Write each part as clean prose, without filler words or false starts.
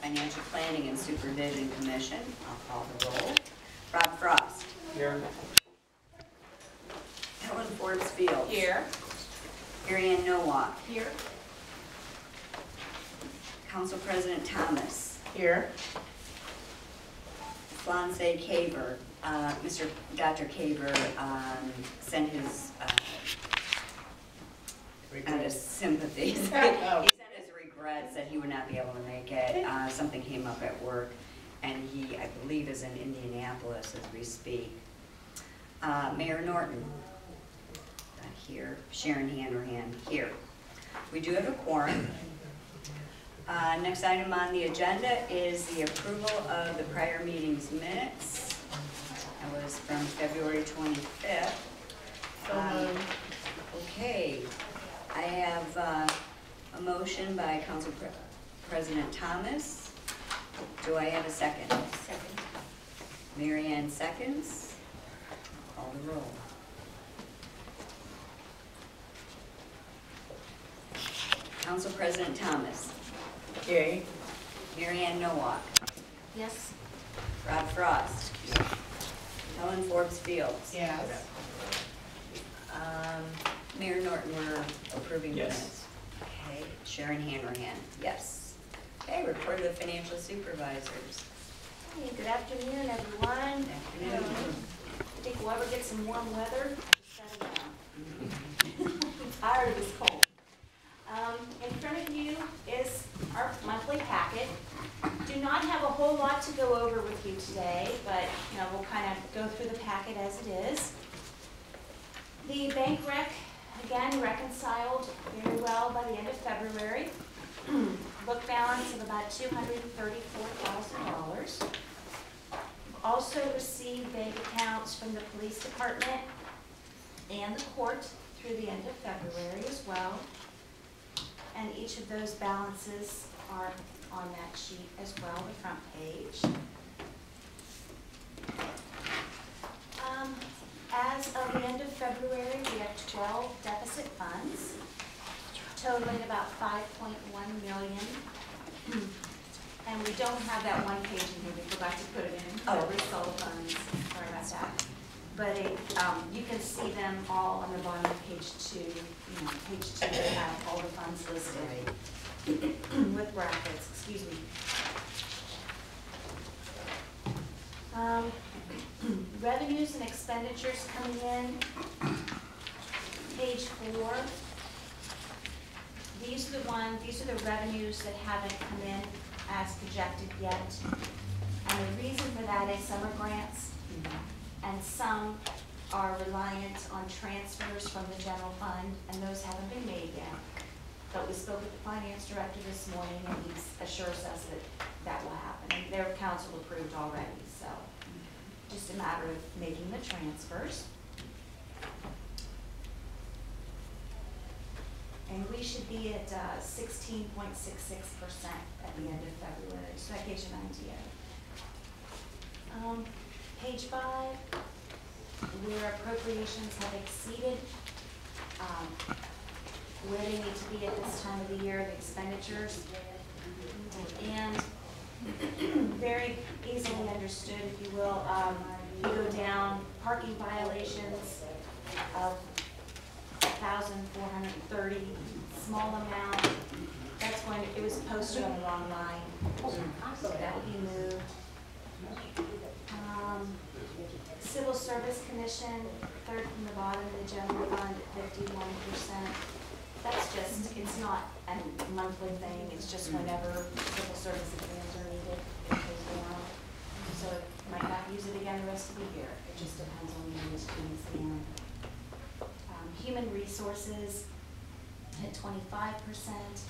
Financial Planning and Supervision Commission. I'll call the roll. Rob Frost. Here. Helen Forbes Fields. Here. Mary Ann Nowak. Here. Council President Thomas. Here. Flonse Caver. Dr. Caver sent his sympathies. He sent his regrets that he would not be able to make it. Something came up at work, and he, I believe, is in Indianapolis as we speak. Mayor Norton, here. Sharon Hanrahan, here. We do have a quorum. Next item on the agenda is the approval of the prior meeting's minutes. That was from February 25th. Okay, I have a motion by Council President Thomas. Do I have a second? Second. Mary Ann seconds. Call the roll. Council President Thomas. Yay. Mary Ann Nowak. Yes. Rob Frost. Helen Forbes Fields. Yes. Mayor Norton, we're approving Yes. minutes. Okay. Sharon Hanrahan, yes. Okay, report of the financial supervisors. Hey, good afternoon, everyone. Good afternoon. I think we'll ever get some warm weather. Just settle down. I'm tired of this cold. In front of you is our monthly packet. Do not have a whole lot to go over with you today, but we'll kind of go through the packet as it is. The bank rec, again, reconciled very well by the end of February. Book balance of about $234,000. Also received bank accounts from the police department and the court through the end of February as well. And each of those balances are on that sheet as well, the front page. As of the end of February, we have 12 deficit funds, totaling about $5.1 million. And we don't have that one page in here, we forgot to put it in. Oh. Result funds, sorry about that. But you can see them all on the bottom of page 2. Page 2 they have all the funds listed with brackets, excuse me. Revenues and expenditures coming in. Page 4. These are the revenues that haven't come in as projected yet. And the reason for that is some are grants and some are reliant on transfers from the general fund, and those haven't been made yet. But we spoke with the finance director this morning, and he assures us that that will happen. And their council approved already, so just a matter of making the transfers. And we should be at 16.66% at the end of February, so that gives you an idea. Page 5, where appropriations have exceeded where they need to be at this time of the year, the expenditures. And very easily understood, if you will, you go down, parking violations of 1,430, small amount. That's when it was posted on the wrong line, so that will be moved. Civil Service Commission, third from the bottom of the general fund at 51%. That's just, it's not a monthly thing, it's just whenever civil service exams are needed, it goes down. So it might not use it again the rest of the year. It just depends on the exam. Human Resources at 25%.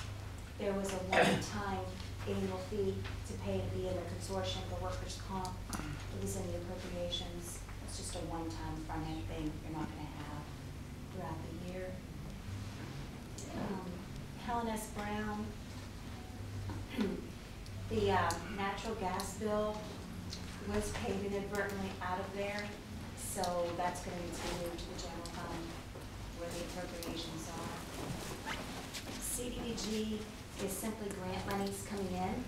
There was a one-time annual fee to pay to be in the consortium for workers' comp. It was in the appropriations. It's just a one-time front-end thing you're not going to have throughout the year. Helen S. Brown, the natural gas bill was paid inadvertently out of there, so that's going to need to be moved to the general fund where the appropriations are. CDBG is simply grant monies coming in.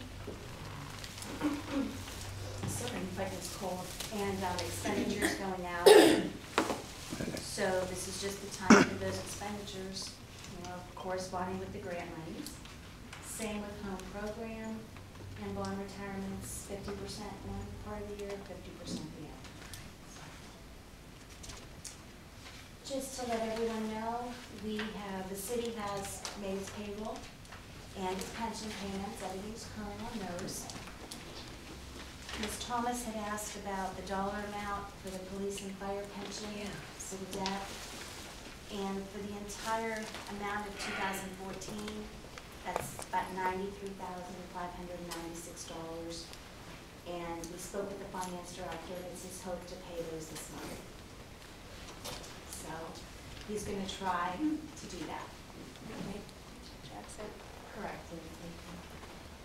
like it's cold, and expenditures going out. So this is just the time for those expenditures, you know, corresponding with the grant monies. Same with home program and bond retirements, 50% one part of the year, 50% the other. Just to let everyone know, the city has made its payroll and its pension payments, everything's current on those. Ms. Thomas had asked about the dollar amount for the police and fire pension for the debt. And for the entire amount of 2014, that's about $93,596. And we spoke with the finance director, and it's his hope to pay those this month. So he's going to try to do that. Okay. That's it. Correct.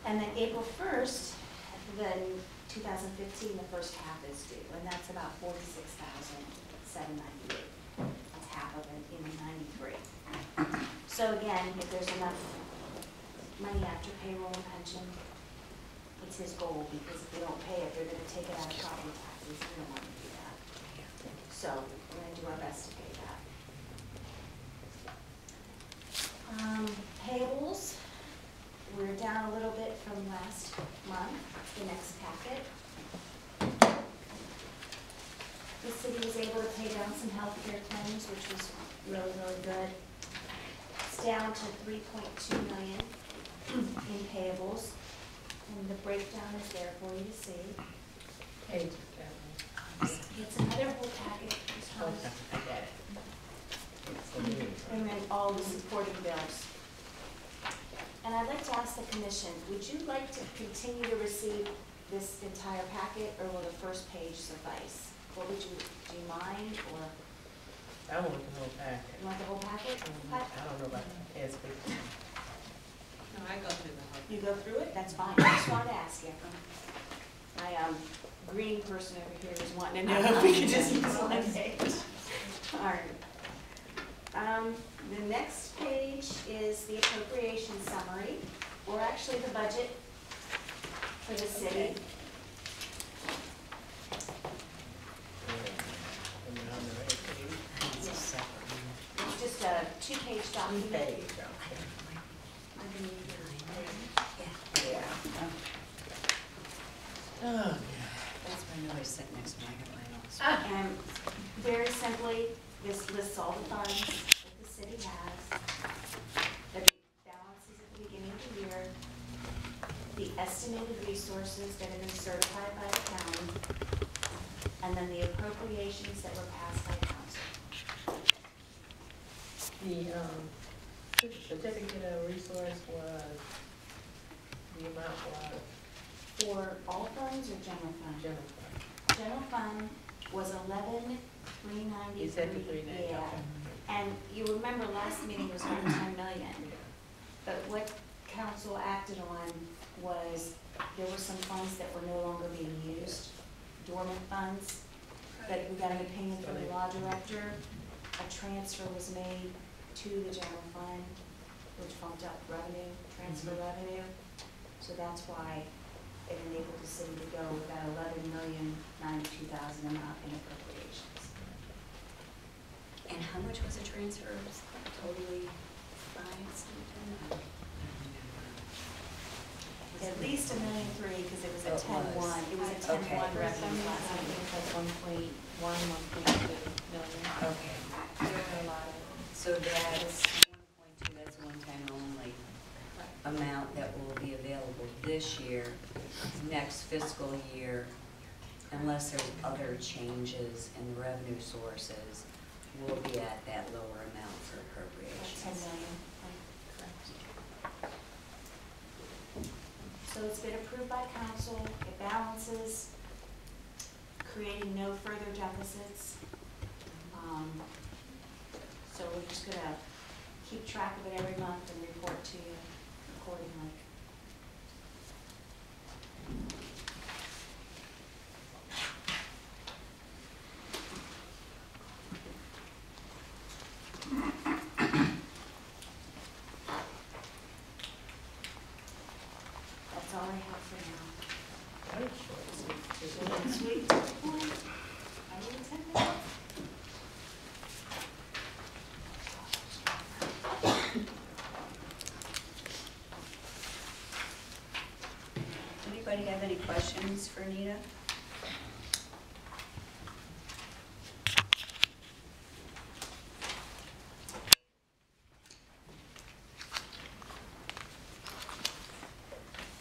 And then April 1st, then 2015, the first half is due, and that's about $46,798. That's half of it in 93. So again, if there's enough money after payroll and pension, it's his goal, because if they don't pay it, they're going to take it out of property taxes. We don't want to do that. So we're going to do our best to pay that. Payables, we're down a little bit from last month. The next packet. The city was able to pay down some health care claims, which was really, really good. It's down to $3.2 million in payables, and the breakdown is there for you to see. Page It's another whole packet. okay, I got it. And then all the supporting bills. And I'd like to ask the commission, would you like to continue to receive this entire packet, or will the first page suffice? What would you, do you mind, or I want the whole packet. you want the whole packet? I don't know about the SB. No, I go through the whole. You go through it? That's fine. I just wanted to ask you. My green person over here is wanting to know if we could just use one page. All right. The next page is the appropriation summary, or actually the budget for the city. It's just a two-page document. Yeah. Oh, that's why I know I sit next to my notes. And very simply, this lists all the funds that the city has, the balances at the beginning of the year, the estimated resources that have been certified by the county, and then the appropriations that were passed by council. The certificate of resource was, the amount was For all funds or general fund? general fund. General fund was 11,393. You said the 390. Yeah. And you remember last meeting was around 10 million. But what council acted on was, there were some funds that were no longer being used, dormant funds, but we got an opinion from the law director. A transfer was made to the general fund, which bumped up revenue, transfer revenue. So that's why it enabled the city to go with that $11,092,000 amount in appropriations. And how much was the transfer? Totally fine, something? At least $1.3 million, because it was a 10-1. It was a 10-1 Okay. revenue last I think meeting. it's like 1.2 million. Okay. There were a lot of. So that's 1.2, that's one-time only amount that will be available this year, next fiscal year, unless there's other changes in the revenue sources, we'll be at that lower amount for appropriations. 10 million, correct. So it's been approved by council, it balances, creating no further deficits. So we're just gonna keep track of it every month and report to you accordingly. That's all I have for now. Very short. Isn't it sweet? I will attend that. Anybody have any questions for Nita?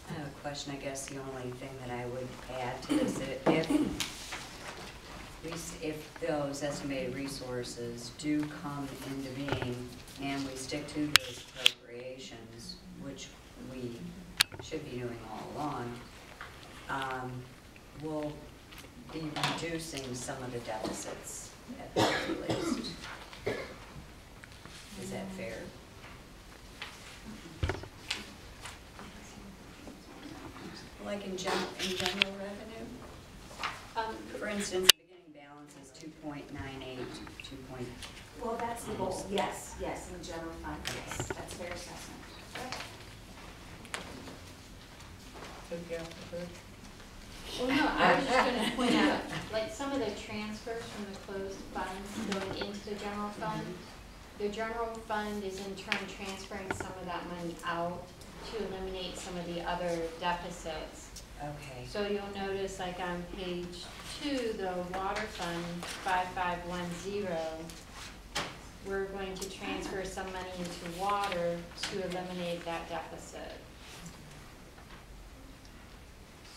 I have a question. I guess the only thing that I would add to this, if those estimated resources do come into being and we stick to those appropriations, which we should be doing all along, we'll be reducing some of the deficits at the very least. Is that fair? Like in general revenue? For instance, the beginning balance is 2.98, 2. Well, that's the goal, yes, yes, in the general fund, yes, that's fair assessment. Well, no, I was just gonna point out, like, some of the transfers from the closed funds going into the general fund, the general fund is in turn transferring some of that money out to eliminate some of the other deficits. Okay. So you'll notice, like on page 2, the water fund 5510, we're going to transfer some money into water to eliminate that deficit.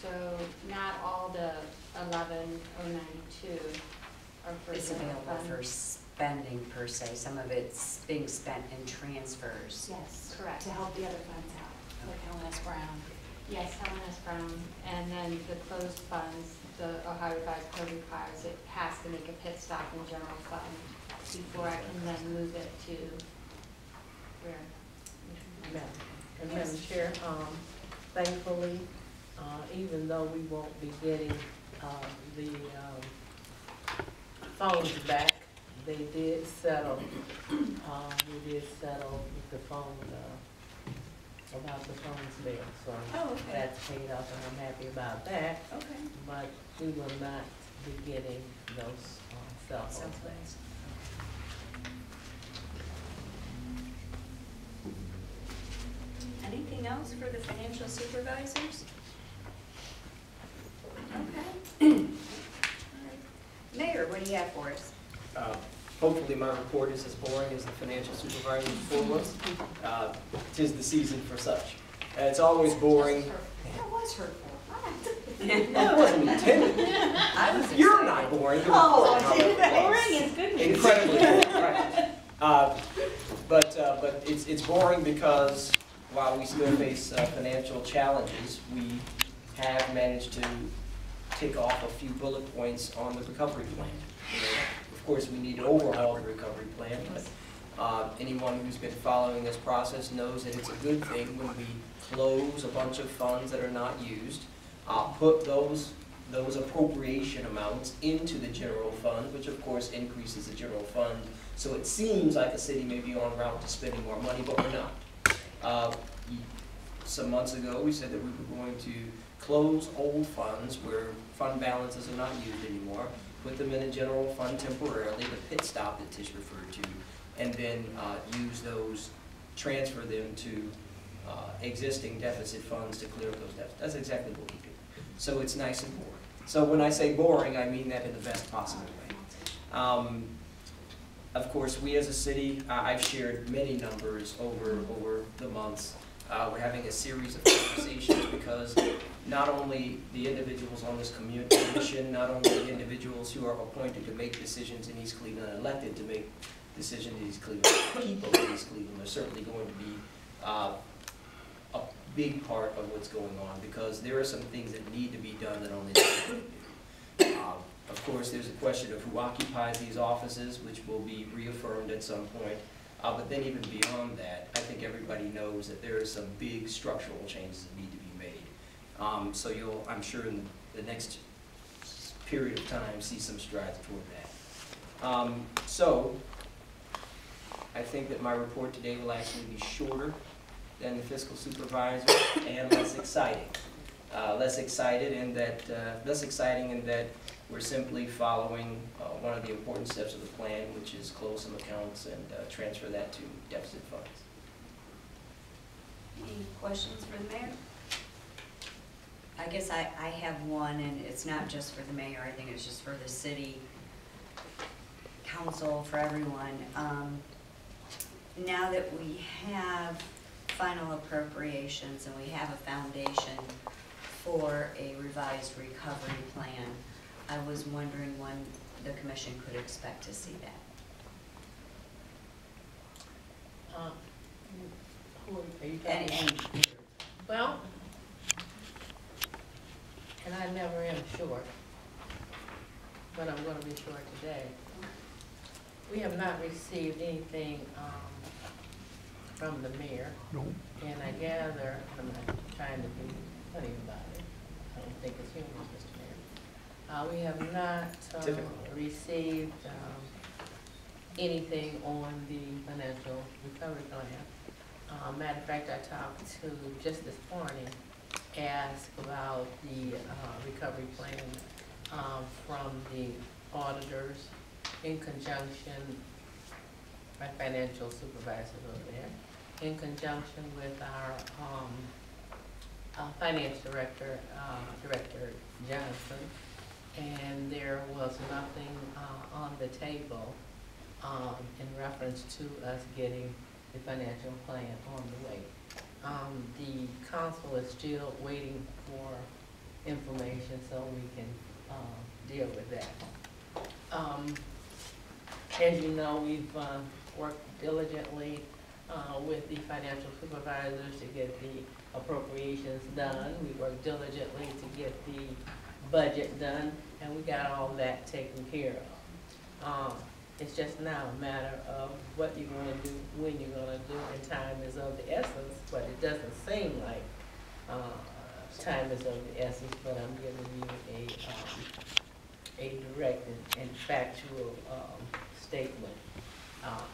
So not all the 11,092 are for It's general available fund. for spending per se. Some of it's being spent in transfers. Yes. Correct. To help the other funds out, like Helen S. Brown. Yes, Helen S. Brown, and then the closed funds, the Ohio Revised Code requires it has to make a pit stop in general fund before I can then move it to where? Madam Chair, thankfully, even though we won't be getting the phones back, they did settle. We did settle with the phone about the phones there, so that's paid off, and I'm happy about that. Okay. But we will not be getting those cell phones back. Anything else for the financial supervisors? Okay. Mayor, what do you have for us? Hopefully my report is as boring as the financial supervisor's report was. 'Tis the season for such. It's always boring. That was hurtful. That wasn't intended. I was You're excited. not boring. You're Boring is good news. incredibly boring, right? But it's boring because while we still face financial challenges, we have managed to tick off a few bullet points on the recovery plan. Of course, we need to overhaul the recovery plan, but anyone who's been following this process knows that it's a good thing when we close a bunch of funds that are not used, put those appropriation amounts into the general fund, which of course increases the general fund. So it seems like a city may be en route to spending more money, but we're not. Some months ago, we said that we were going to close old funds where fund balances are not used anymore, put them in a general fund temporarily, the pit stop that Tish referred to, and then use those, transfer them to existing deficit funds to clear up those deficits. That's exactly what we do. So it's nice and boring. So when I say boring, I mean that in the best possible way. Of course, we as a city, I've shared many numbers over the months. We're having a series of conversations because not only the individuals on this commission, not only the individuals who are appointed to make decisions in East Cleveland, elected to make decisions in East Cleveland, people in East Cleveland are certainly going to be a big part of what's going on because there are some things that need to be done that only the city can do. Of course, there's a question of who occupies these offices, which will be reaffirmed at some point. But then even beyond that, I think everybody knows that there are some big structural changes that need to be made. So you'll, I'm sure in the next period of time, see some strides toward that. So I think that my report today will actually be shorter than the fiscal supervisor and less exciting. less exciting in that we're simply following one of the important steps of the plan, which is close some accounts and transfer that to deficit funds. Any questions for the mayor? I guess I have one, and it's not just for the mayor, I think it's just for the city council, for everyone. Now that we have final appropriations and we have a foundation for a revised recovery plan, I was wondering when the commission could expect to see that. Who are you talking about? Well, and I never am sure, but I'm going to be sure today. We have not received anything from the mayor. No. And I gather, I'm not trying to be funny about it, I don't think it's humorous, Mr. Mayor. We have not received anything on the financial recovery plan. Matter of fact, I talked to, just this morning, asked about the recovery plan from the auditors in conjunction, my financial supervisor over there, in conjunction with our finance director, Director Johnson, and there was nothing on the table in reference to us getting the financial plan on the way. The council is still waiting for information so we can deal with that. As you know, we've worked diligently with the financial supervisors to get the appropriations done. We worked diligently to get the budget done, and we got all that taken care of. It's just now a matter of what you're going to do, when you're going to do, and time is of the essence, but it doesn't seem like time is of the essence, but I'm giving you a direct and factual statement,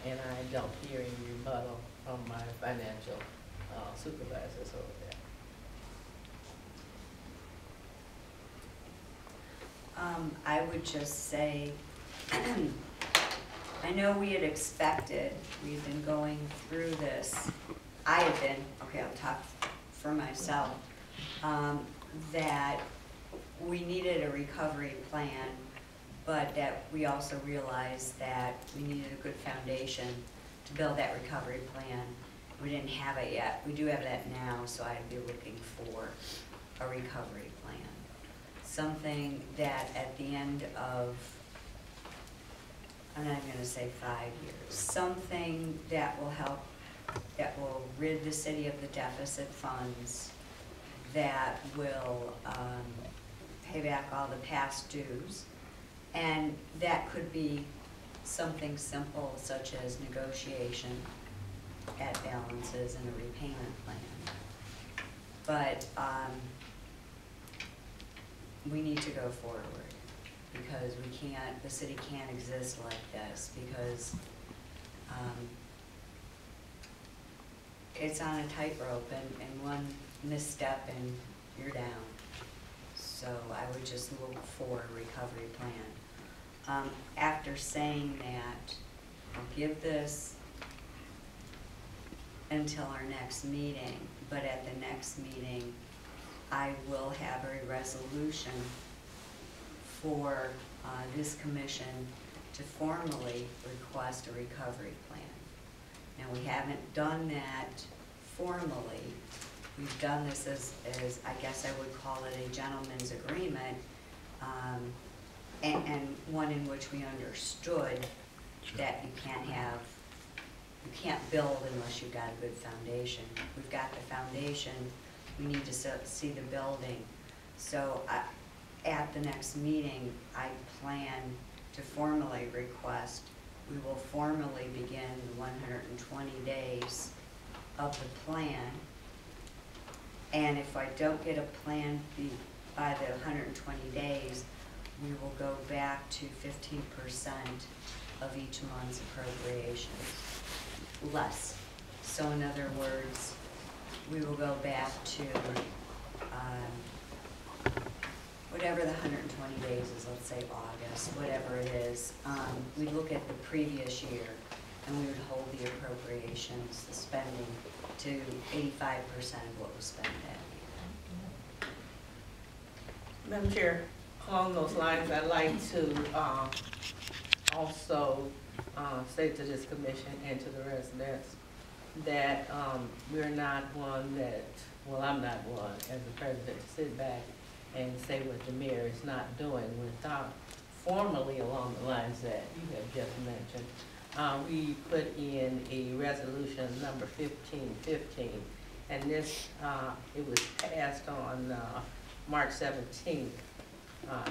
and I don't hear any rebuttal from my financial supervisors over there. I would just say, I know we had expected, we've been going through this, I had been, okay, I'll talk for myself, that we needed a recovery plan, but that we also realized that we needed a good foundation to build that recovery plan. We didn't have it yet. We do have that now, so I'd be looking for a recovery plan. Something that at the end of, I'm not even gonna say 5 years, something that will help, that will rid the city of the deficit funds, that will pay back all the past dues, and that could be something simple such as negotiation at balances and a repayment plan. But we need to go forward, because we can't, the city can't exist like this, because it's on a tightrope, and one misstep and you're down. So I would just look for a recovery plan. After saying that, I'll give this until our next meeting, but at the next meeting, I will have a resolution for this commission to formally request a recovery plan. Now, we haven't done that formally. We've done this as I guess I would call it a gentleman's agreement, and one in which we understood that you can't build unless you've got a good foundation. We've got the foundation, we need to see the building. So at the next meeting, I plan to formally request, we will formally begin the 120 days of the plan. And if I don't get a plan by the 120 days, we will go back to 15% of each month's appropriations, less. So in other words, we will go back to whatever the 120 days is, let's say August, whatever it is, we look at the previous year and we would hold the appropriations, the spending, to 85% of what was spent that year. Madam Chair, along those lines, I'd like to also say to this commission and to the residents that we're not one that, well, I'm not one as the president to sit back and say what the mayor is not doing without formally along the lines that you have just mentioned. We put in a resolution number 1515, and this, it was passed on March 17th,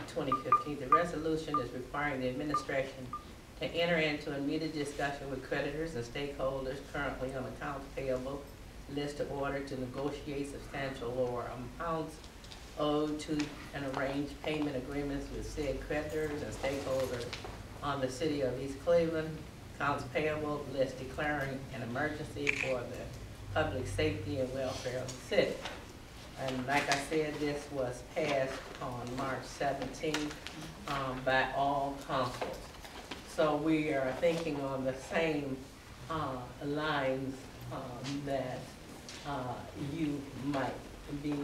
2015. The resolution is requiring the administration to enter into immediate discussion with creditors and stakeholders currently on accounts payable list in order to negotiate substantial lower amounts owed to and arrange payment agreements with said creditors and stakeholders on the city of East Cleveland accounts payable list, declaring an emergency for the public safety and welfare of the city. And like I said, this was passed on March 17th by all councils. So we are thinking on the same lines that you might be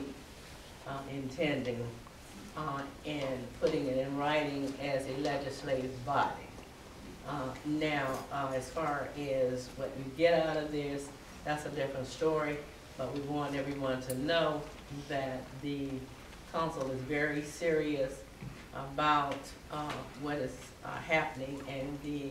intending and putting it in writing as a legislative body. Now, as far as what you get out of this, that's a different story, but we want everyone to know that the council is very serious about what is happening, and the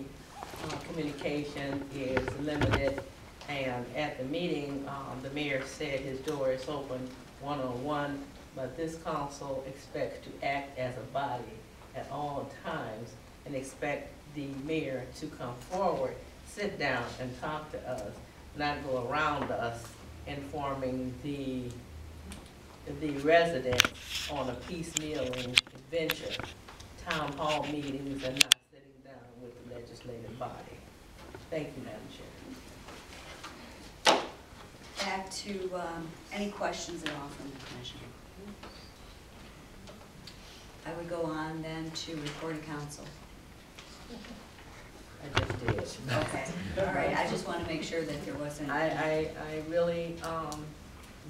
communication is limited. And at the meeting, the mayor said his door is open one-on-one, but this council expects to act as a body at all times and expect the mayor to come forward, sit down and talk to us, not go around us informing the residents on a piecemealing adventure, town hall meetings, and not sitting down with the legislative body. Thank you, Madam Chair. Back to any questions at all from the commission. I would go on then to report of council. I just did. Okay, all right, I just want to make sure that there wasn't. I really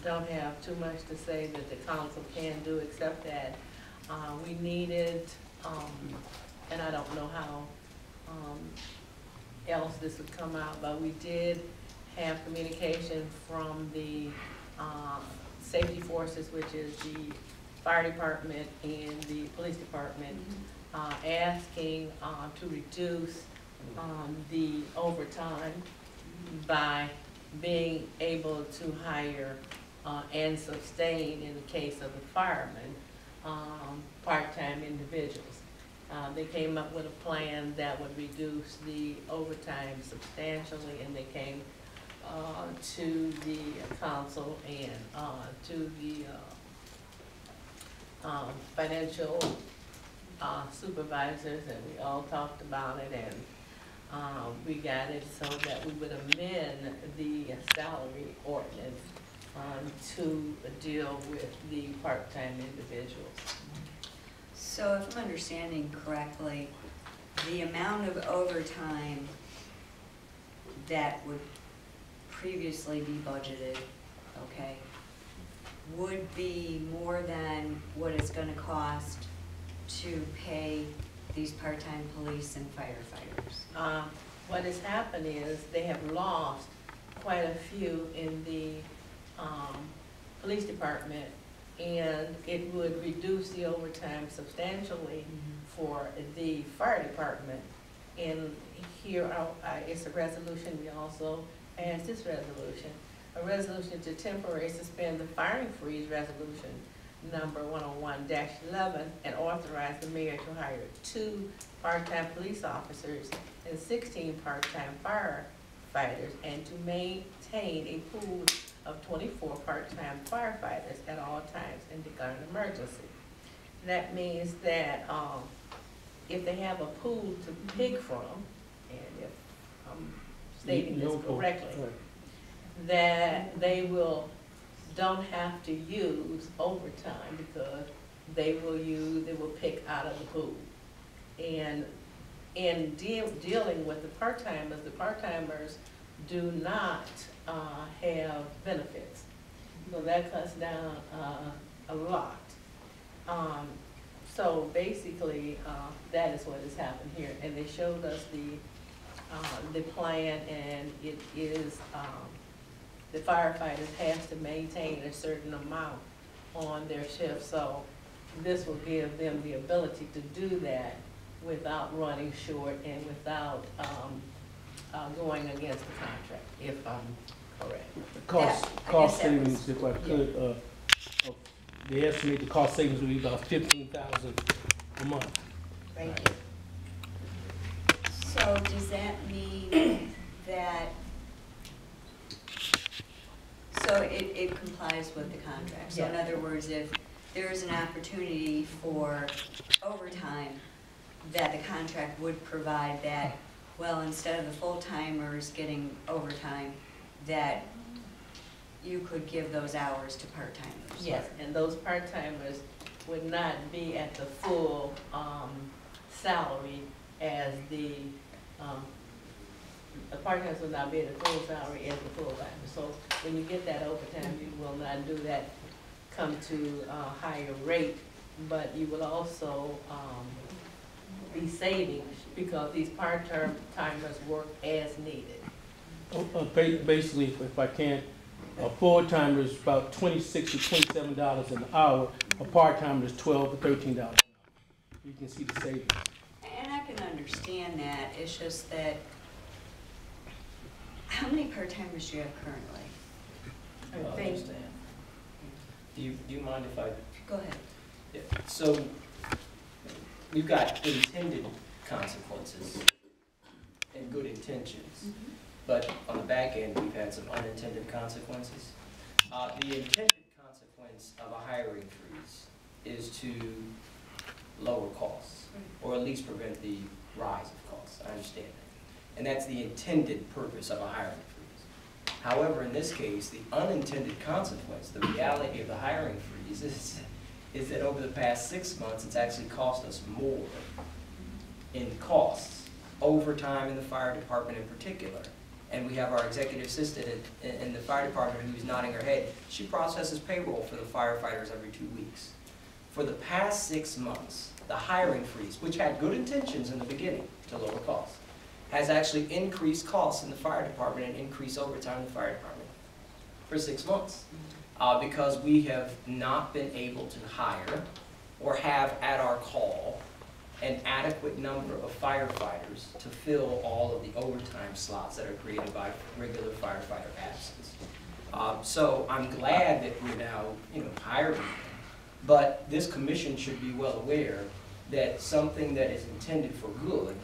don't have too much to say that the council can do, except that we needed, and I don't know how else this would come out, but we did have communication from the safety forces, which is the fire department and the police department, asking to reduce the overtime by being able to hire and sustain, in the case of the firemen, part-time individuals. They came up with a plan that would reduce the overtime substantially, and they came to the council and to the financial supervisors, and we all talked about it, and we got it so that we would amend the salary ordinance to deal with the part-time individuals. So if I'm understanding correctly, the amount of overtime that would previously be budgeted, okay, would be more than what it's going to cost to pay these part-time police and firefighters? What has happened is they have lost quite a few in the police department, and it would reduce the overtime substantially for the fire department. And here it's a resolution. We also passed this resolution, a resolution to temporarily suspend the firing freeze resolution number 101-11 and authorize the mayor to hire 2 part-time police officers and 16 part-time firefighters, and to maintain a pool of 24 part-time firefighters at all times and declare an emergency. That means that if they have a pool to pick from, and if I'm stating this correctly, that they don't have to use overtime because they will pick out of the pool. And in dealing with the part-timers do not have benefits. So that cuts down a lot. So basically, that is what has happened here. And they showed us the plan, and it is, the firefighters have to maintain a certain amount on their shift. So this will give them the ability to do that without running short and without going against the contract, if I'm correct. Cost savings, if I could, they estimate the cost savings will be about $15,000 a month. Thank you. So does that mean that, so it complies with the contract? So in other words, if there is an opportunity for overtime, that the contract would provide that, well, instead of the full-timers getting overtime, that you could give those hours to part-timers? Yes, and those part-timers would not be at the full salary as the part-timers would not be at the full salary as the full-timers. So when you get that overtime, you will not do that, come to a higher rate, but you will also be saving because these part-timers work as needed. Basically, if I can, a full-timer is about $26 to $27 an hour. A part-timer is $12 to $13 an hour. You can see the savings. And I can understand that. It's just that, how many part-timers do you have currently? I understand. Do you mind if I? Go ahead. Yeah. So we've got intended consequences and good intentions, but on the back end we've had some unintended consequences. The intended consequence of a hiring freeze is to lower costs, or at least prevent the rise of costs. I understand that. And that's the intended purpose of a hiring freeze. However, in this case, the unintended consequence, the reality of the hiring freeze is that over the past 6 months, it's actually cost us more in costs, overtime in the fire department in particular. And we have our executive assistant in the fire department who's nodding her head. She processes payroll for the firefighters every 2 weeks. For the past 6 months, the hiring freeze, which had good intentions in the beginning to lower costs, has actually increased costs in the fire department and increased overtime in the fire department for 6 months. Because we have not been able to hire or have at our call an adequate number of firefighters to fill all of the overtime slots that are created by regular firefighter absence. So I'm glad that we're now, hiring them, but this commission should be well aware that something that is intended for good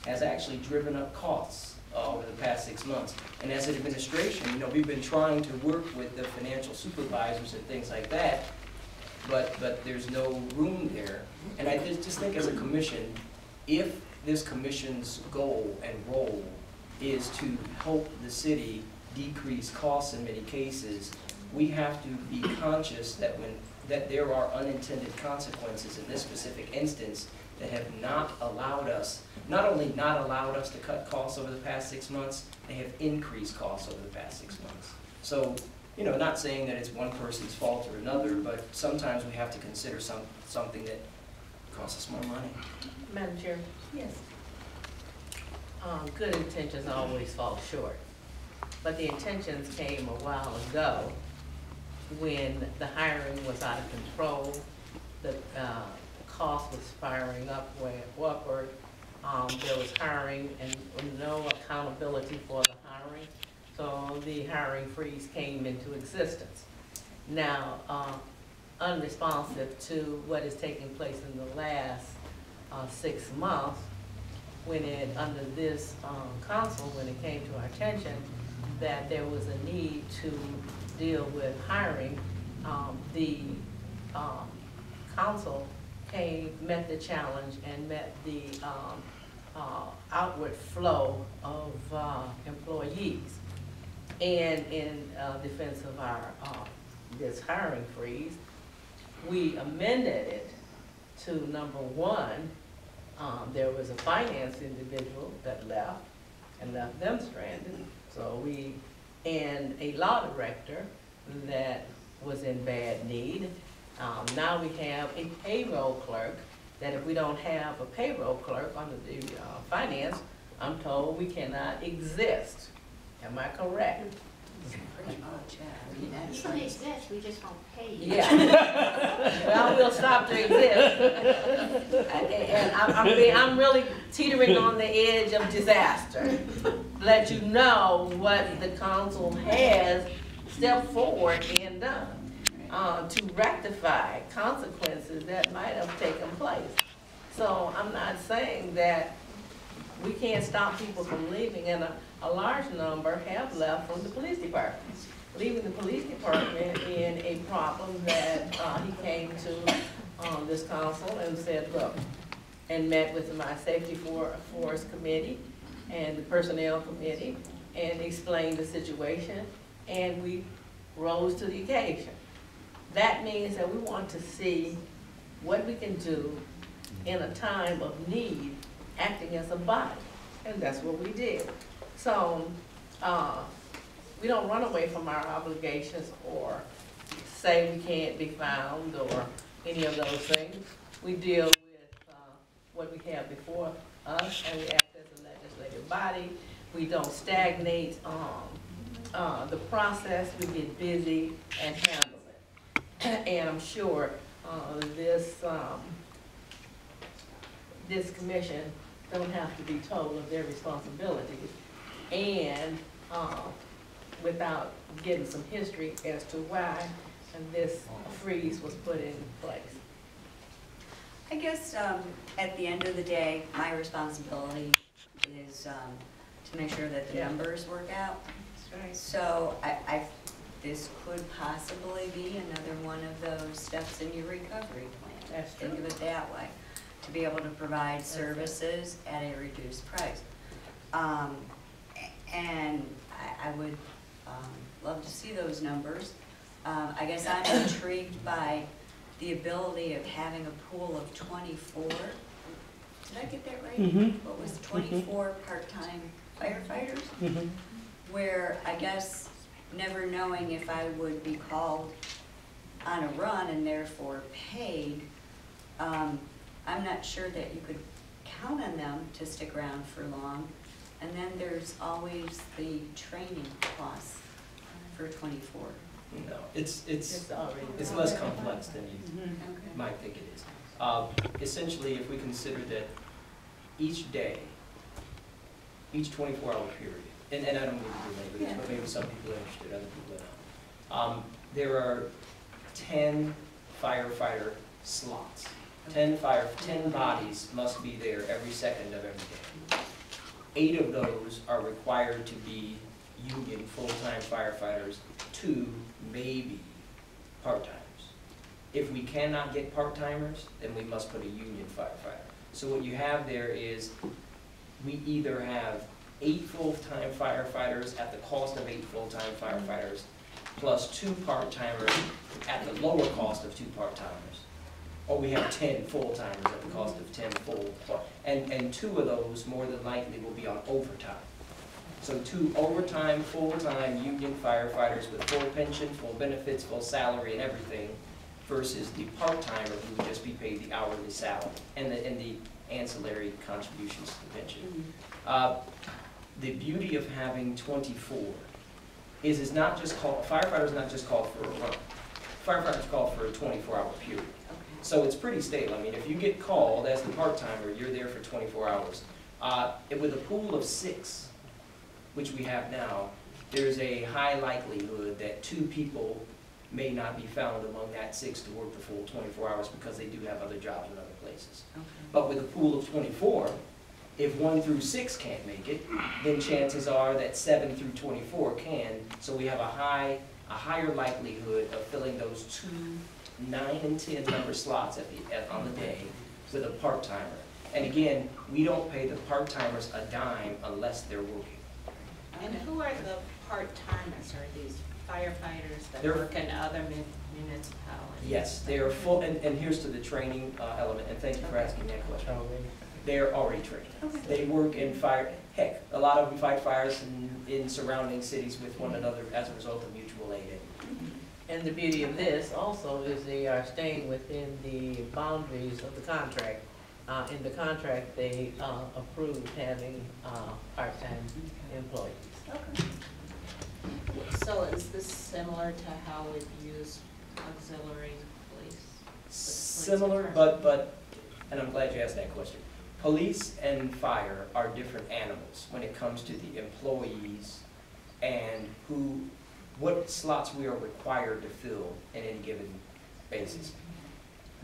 has actually driven up costs over the past 6 months. And as an administration, we've been trying to work with the financial supervisors and things like that, but there's no room there. And I just think as a commission, if this commission's goal and role is to help the city decrease costs in many cases, we have to be conscious that there are unintended consequences in this specific instance that have not only not allowed us to cut costs over the past 6 months, they have increased costs over the past 6 months. So, not saying that it's one person's fault or another, but sometimes we have to consider something that costs us more money. Madam Chair? Yes. Good intentions always fall short, but the intentions came a while ago when the hiring was out of control, the cost was firing upward. There was hiring and no accountability for the hiring, so the hiring freeze came into existence. Now, unresponsive to what is taking place in the last 6 months, under this council, when it came to our attention that there was a need to deal with hiring, the council met the challenge and met the outward flow of employees. And in defense of our this hiring freeze, we amended it to number one, there was a finance individual that left and left them stranded. So and a law director that was in bad need. Now we have a payroll clerk, that if we don't have a payroll clerk under the finance, I'm told we cannot exist. Am I correct? Pretty much, yeah. I mean, You that's can like, exist, we just won't pay you. Yeah. Well, we'll stop to exist. And I'm really teetering on the edge of disaster. Let you know what the council has stepped forward and done to rectify consequences that might have taken place. So I'm not saying that we can't stop people from leaving, and a large number have left from the police department. Leaving the police department in a problem that he came to this council and said, look, and met with my safety force committee and the personnel committee and explained the situation, and we rose to the occasion. That means that we want to see what we can do in a time of need, acting as a body, and that's what we did. So we don't run away from our obligations or say we can't be found or any of those things. We deal with what we have before us, and we act as a legislative body. We don't stagnate the process. We get busy and handle it. And I'm sure this commission don't have to be told of their responsibilities, and without getting some history as to why this freeze was put in place. I guess at the end of the day, my responsibility is to make sure that the numbers work out. That's right. So this could possibly be another one of those steps in your recovery plan. That's true. Think of it that way, to be able to provide services at a reduced price. And I would love to see those numbers. I guess I'm intrigued by the ability of having a pool of 24. Did I get that right? Mm-hmm. What was 24 part-time firefighters? Mm-hmm. Where I guess never knowing if I would be called on a run and therefore paid, I'm not sure that you could count on them to stick around for long. And then there's always the training costs for 24. No, it's already less complex than you Okay. might think it is. Essentially, if we consider that each day, each 24-hour period, and I don't mean to belabor this, but maybe some people are interested, other people are not. There are 10 firefighter slots. 10 bodies must be there every second of every day. 8 of those are required to be union full-time firefighters, 2 maybe part-timers. If we cannot get part-timers, then we must put a union firefighter. So what you have there is we either have 8 full-time firefighters at the cost of 8 full-time firefighters, plus 2 part-timers at the lower cost of 2 part-timers. Or we have 10 full-timers at the cost of 10 full, and 2 of those more than likely will be on overtime. So 2 overtime, full-time union firefighters with full pension, full benefits, full salary and everything, versus the part-timer who would just be paid the hourly salary and the ancillary contributions to the pension. The beauty of having 24 is it's not just called, a firefighter is not just called for a run. Firefighter is called for a 24-hour period. So it's pretty stable. I mean, if you get called as the part-timer, you're there for 24 hours. With a pool of 6, which we have now, there's a high likelihood that 2 people may not be found among that 6 to work the full 24 hours because they do have other jobs in other places. Okay. But with a pool of 24, if 1 through 6 can't make it, then chances are that 7 through 24 can. So we have a higher likelihood of filling those 2 9 and 10 number slots on the day with a part-timer. And again, we don't pay the part-timers a dime unless they're working. And who are the part-timers? Are these firefighters that They're- work in other municipalities? Yes, they are full, and here's to the training element, and thank you for asking that question. They're already trained. They work in fire, heck, a lot of them fight fires in surrounding cities with one another as a result of mutual aid. And the beauty of this also is they are staying within the boundaries of the contract. In the contract, they approved having part-time employees. Okay. So is this similar to how we've used auxiliary police? Similar, but, and I'm glad you asked that question. Police and fire are different animals when it comes to the employees and what slots we are required to fill in any given basis.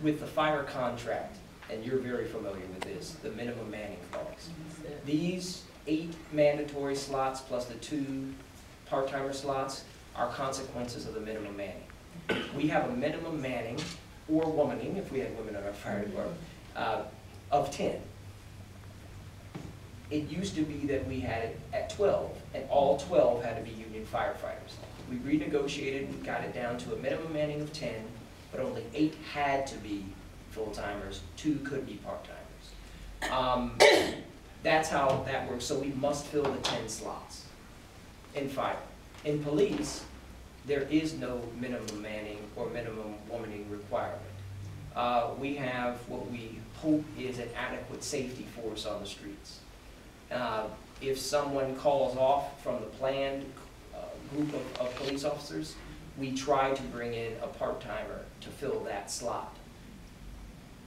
With the fire contract, and you're very familiar with this, the minimum manning clause. These 8 mandatory slots plus the 2 part-timer slots are consequences of the minimum manning. We have a minimum manning, or womaning, if we had women in our fire department, of 10. It used to be that we had it at 12, and all 12 had to be union firefighters. We renegotiated, we got it down to a minimum manning of 10, but only 8 had to be full-timers, 2 could be part-timers. That's how that works, so we must fill the 10 slots in fire. In police, there is no minimum manning or minimum womaning requirement. We have what we hope is an adequate safety force on the streets. If someone calls off from the planned group of police officers, we try to bring in a part-timer to fill that slot.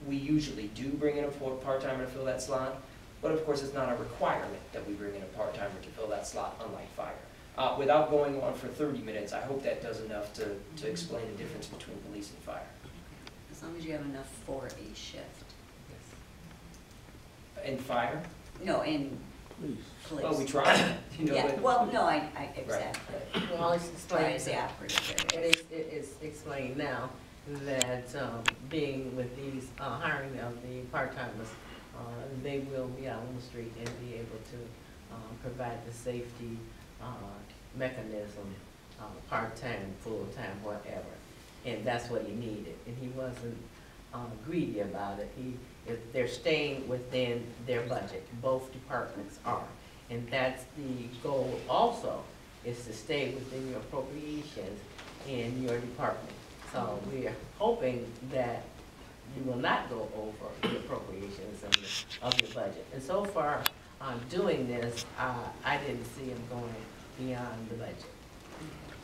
We usually do bring in a part-timer to fill that slot, but of course it's not a requirement that we bring in a part-timer to fill that slot, unlike fire. Without going on for 30 minutes, I hope that does enough to explain the difference between police and fire. As long as you have enough for a shift. In fire? No, in Please. police. Well, we try, you know, Yeah, but. well, no, I exactly. Well, it's Try explained, is the operative area. it is explained now that being with these hiring of the part-timers, they will be out on the street and be able to provide the safety mechanism, part-time, full-time, whatever. And that's what he needed. And he wasn't greedy about it. If they're staying within their budget. Both departments are. And that's the goal also, is to stay within your appropriations in your department. So we're hoping that you will not go over the appropriations of your budget. And so far, doing this, I didn't see him going beyond the budget.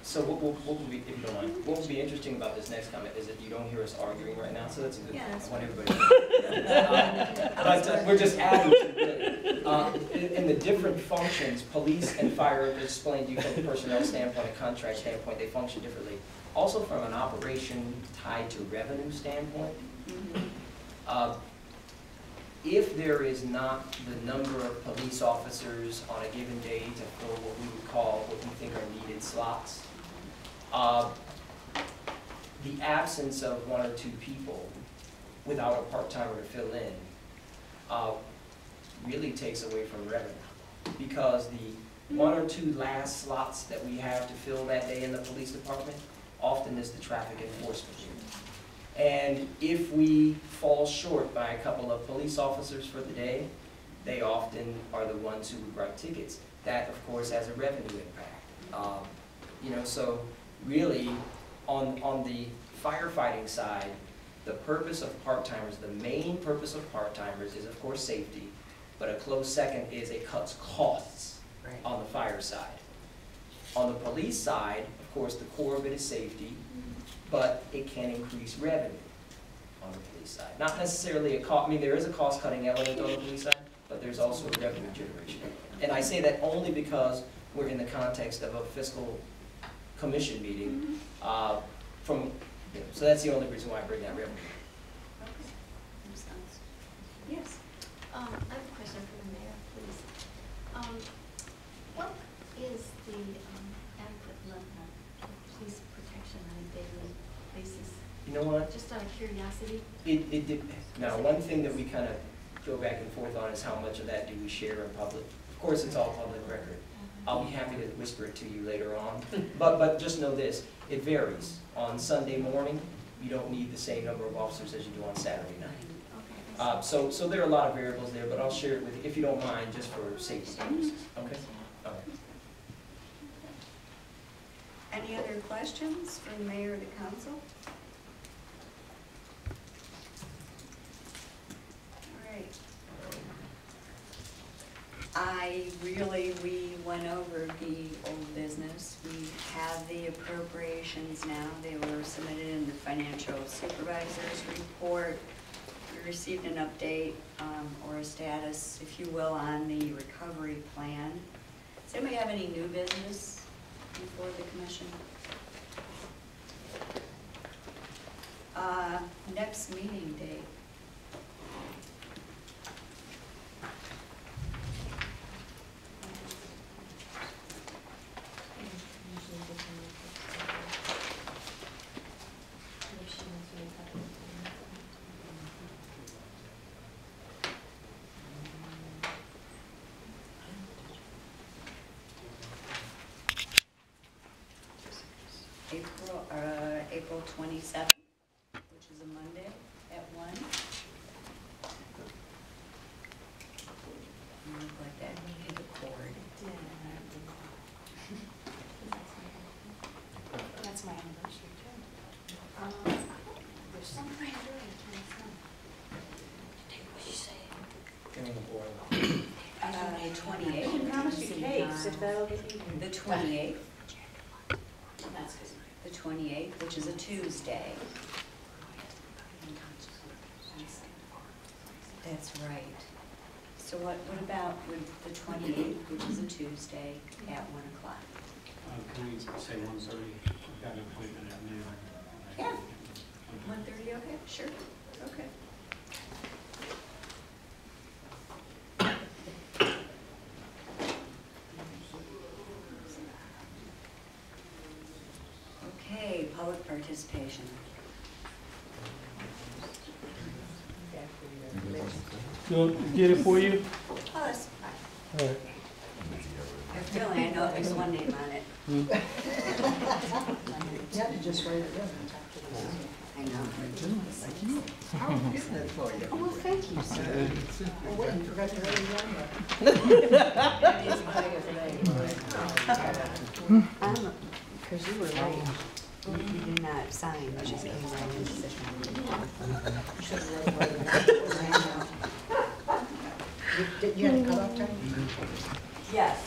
So what will be, if you don't mind, what will be interesting about this next comment is that you don't hear us arguing right now, so that's a good thing. Yeah, that's I want everybody to but we're just adding to it. In the different functions, police and fire, explained to you from a personnel standpoint, a contract standpoint, they function differently. Also from an operation tied to revenue standpoint, if there is not the number of police officers on a given day to fill what we would call, what we think are needed slots, the absence of 1 or 2 people without a part-timer to fill in really takes away from revenue, because the 1 or 2 last slots that we have to fill that day in the police department often is the traffic enforcement unit. And if we fall short by a couple of police officers for the day, they often are the ones who would write tickets. That, of course, has a revenue impact. You know, so really, on the firefighting side, the purpose of part-timers, the main purpose of part-timers is, of course, safety, but a close second is it cuts costs on the fire side. On the police side, of course, the core of it is safety, but it can increase revenue on the police side. Not necessarily a cost, I mean, there is a cost-cutting element on the police side, but there's also a revenue generation. And I say that only because we're in the context of a fiscal commission meeting so that's the only reason why I bring that revenue. Okay. Makes sense. Yes. I have a question for the mayor, please. What is the adequate level of police protection on a daily basis? You know what? Just out of curiosity? Now, one thing that we kind of go back and forth on is how much of that do we share in public. Of course, it's all public record. I'll be happy to whisper it to you later on. But just know this, it varies. On Sunday morning, you don't need the same number of officers as you do on Saturday night. So there are a lot of variables there, but I'll share it with you, if you don't mind, just for safety purposes, okay? All right. Any other questions for the mayor or the council? All right. We went over the old business. We have the appropriations now. They were submitted in the financial supervisor's report. We received an update or a status, if you will, on the recovery plan. Does anybody have any new business before the commission? Next meeting date. April 27th, which is a Monday at 1. You look like that hit a chord. That's my anniversary too. There's something right there, I can't find. Take what you say. Getting the boil. 28th. I can promise you cakes if that'll get you. The 28th. That's good. The 28th, which is a Tuesday. That's right. So what about with the 28th, which is a Tuesday at 1 o'clock? Can we say 1:30? I've got an appointment at noon. Yeah. 1:30, okay, sure, okay. Okay, public participation. You want to get it for you? Oh, that's fine. All right. Really, I know there's one name on it. You have to just write it down. I know. Oh, well, thank you, sir. Oh, wait, you forgot to write it down. Because you were late. You did not sign, but just came right in to sit down. You had a cutoff time? Yes,